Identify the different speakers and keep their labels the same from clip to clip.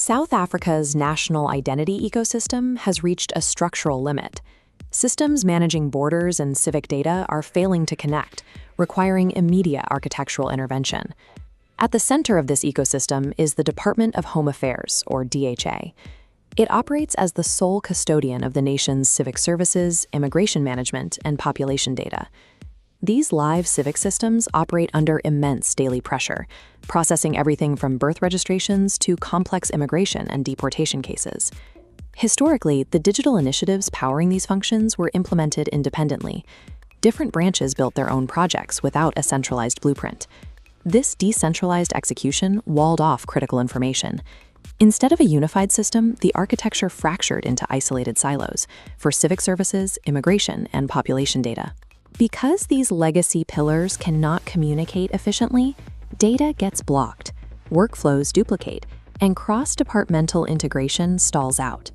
Speaker 1: South Africa's national identity ecosystem has reached a structural limit. Systems managing borders and civic data are failing to connect, requiring immediate architectural intervention. At the center of this ecosystem is the Department of Home Affairs, or DHA. It operates as the sole custodian of the nation's civic services, immigration management, and population data. These live civic systems operate under immense daily pressure, processing everything from birth registrations to complex immigration and deportation cases. Historically, the digital initiatives powering these functions were implemented independently. Different branches built their own projects without a centralized blueprint. This decentralized execution walled off critical information. Instead of a unified system, the architecture fractured into isolated silos for civic services, immigration, and population data. Because these legacy pillars cannot communicate efficiently, data gets blocked, workflows duplicate, and cross-departmental integration stalls out.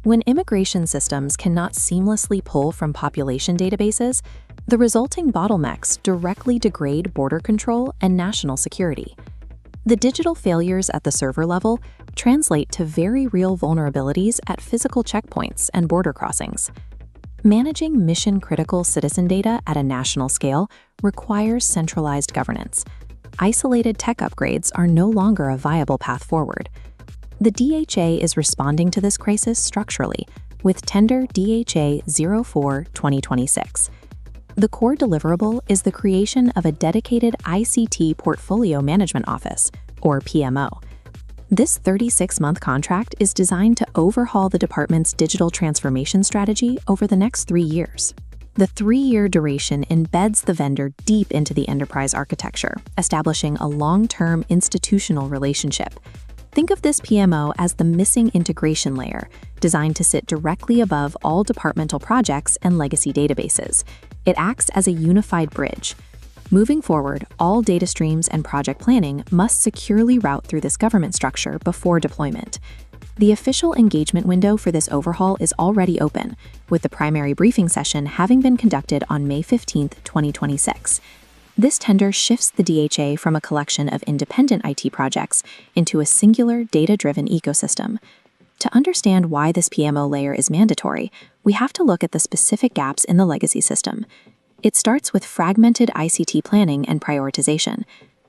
Speaker 1: When immigration systems cannot seamlessly pull from population databases, the resulting bottlenecks directly degrade border control and national security. The digital failures at the server level translate to very real vulnerabilities at physical checkpoints and border crossings. Managing mission-critical citizen data at a national scale requires centralized governance. Isolated tech upgrades are no longer a viable path forward. The DHA is responding to this crisis structurally with Tender DHA04-2026. The core deliverable is the creation of a dedicated ICT Portfolio Management Office, or PMO. This 36-month contract is designed to overhaul the department's digital transformation strategy over the next 3 years. The 3-year duration embeds the vendor deep into the enterprise architecture, establishing a long-term institutional relationship. Think of this PMO as the missing integration layer, designed to sit directly above all departmental projects and legacy databases. It acts as a unified bridge. Moving forward, all data streams and project planning must securely route through this government structure before deployment. The official engagement window for this overhaul is already open, with the primary briefing session having been conducted on May 15, 2026. This tender shifts the DHA from a collection of independent IT projects into a singular data-driven ecosystem. To understand why this PMO layer is mandatory, we have to look at the specific gaps in the legacy system. It starts with fragmented ICT planning and prioritization.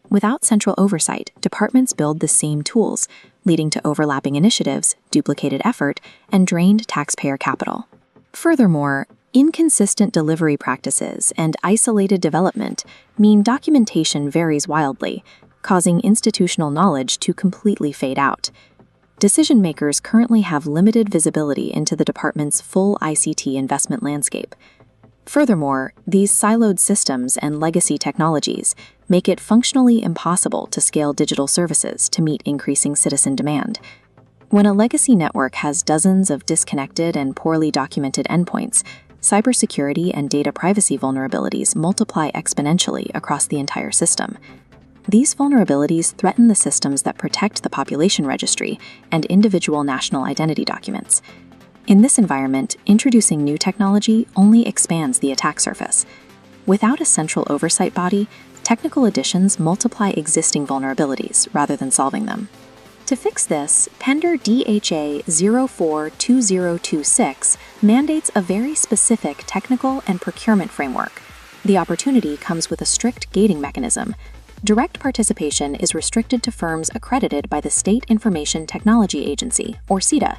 Speaker 1: Without central oversight, departments build the same tools, leading to overlapping initiatives, duplicated effort, and drained taxpayer capital. Furthermore, inconsistent delivery practices and isolated development mean documentation varies wildly, causing institutional knowledge to completely fade out. Decision-makers currently have limited visibility into the department's full ICT investment landscape. Furthermore, these siloed systems and legacy technologies make it functionally impossible to scale digital services to meet increasing citizen demand. When a legacy network has dozens of disconnected and poorly documented endpoints, cybersecurity and data privacy vulnerabilities multiply exponentially across the entire system. These vulnerabilities threaten the systems that protect the population registry and individual national identity documents. In this environment, introducing new technology only expands the attack surface. Without a central oversight body, technical additions multiply existing vulnerabilities rather than solving them. To fix this, Tender DHA04-2026 mandates a very specific technical and procurement framework. The opportunity comes with a strict gating mechanism. Direct participation is restricted to firms accredited by the State Information Technology Agency, or SITA.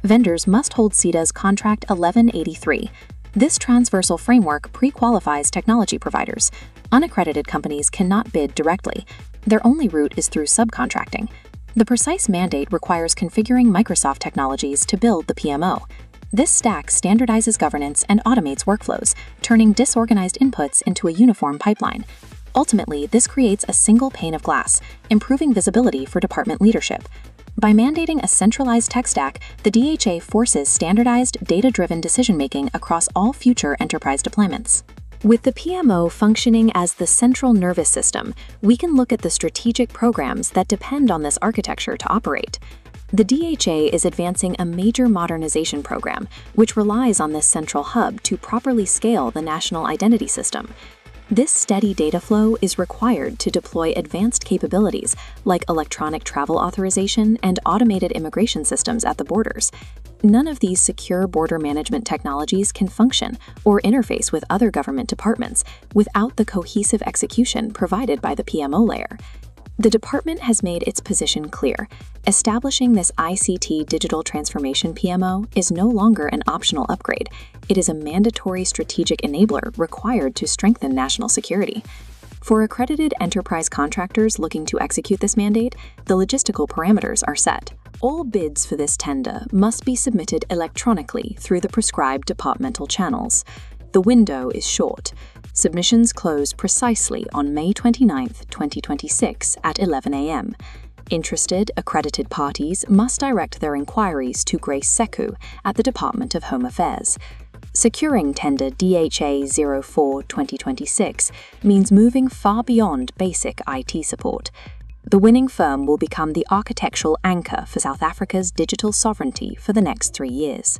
Speaker 1: Vendors must hold SITA's Contract 1183. This transversal framework pre-qualifies technology providers. Unaccredited companies cannot bid directly. Their only route is through subcontracting. The precise mandate requires configuring Microsoft technologies to build the PMO. This stack standardizes governance and automates workflows, turning disorganized inputs into a uniform pipeline. Ultimately, this creates a single pane of glass, improving visibility for department leadership. By mandating a centralized tech stack, the DHA forces standardized, data-driven decision-making across all future enterprise deployments. With the PMO functioning as the central nervous system, we can look at the strategic programs that depend on this architecture to operate. The DHA is advancing a major modernization program, which relies on this central hub to properly scale the national identity system. This steady data flow is required to deploy advanced capabilities like electronic travel authorization and automated immigration systems at the borders. None of these secure border management technologies can function or interface with other government departments without the cohesive execution provided by the PMO layer. The department has made its position clear. Establishing this ICT digital transformation PMO is no longer an optional upgrade. It is a mandatory strategic enabler required to strengthen national security. For accredited enterprise contractors looking to execute this mandate, the logistical parameters are set. All bids for this tender must be submitted electronically through the prescribed departmental channels. The window is short. Submissions close precisely on May 29, 2026 at 11 a.m. Interested accredited parties must direct their inquiries to Grace Seku at the Department of Home Affairs. Securing Tender DHA04-2026 means moving far beyond basic IT support. The winning firm will become the architectural anchor for South Africa's digital sovereignty for the next 3 years.